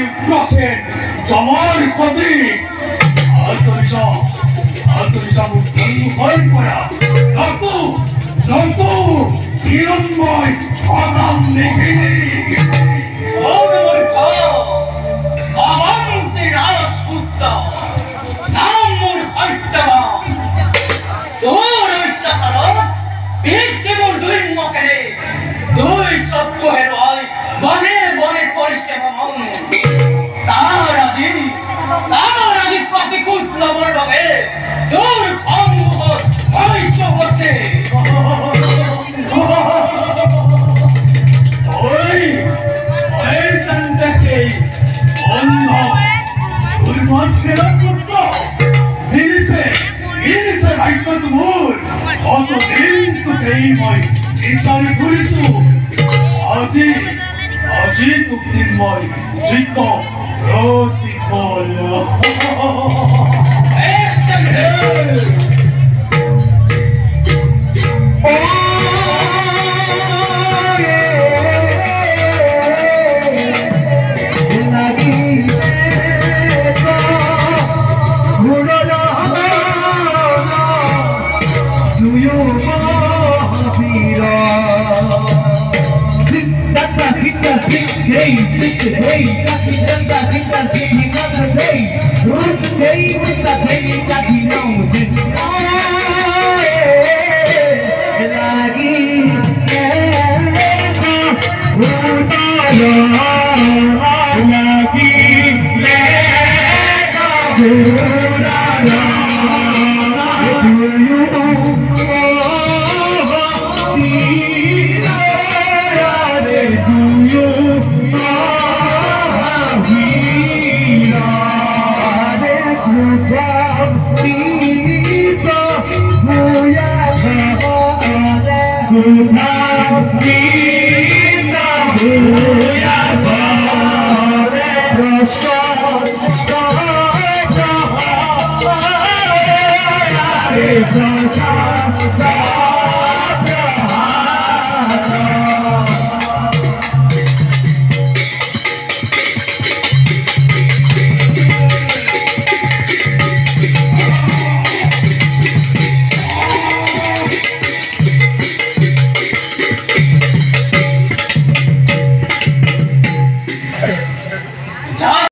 ukrokiem jamar kodi Altorisa mukhannu hoy pora Nantu hiranmoy adam negini Oğlum Avanti Rajputta Namur Hattava Dur Uttasara Bittimur Duymokere Duy Çokku Heroy Bane Porisema Maun Tarazi Pratikutla Borbabe Dur Anguhot Paisyo Bote Oy tantake Onno Urmat selam kurta Birisi Haykmat Mur Oto din tu kaymoy Isari kurisu Aji tuktinmoy Jito Protifol Hey,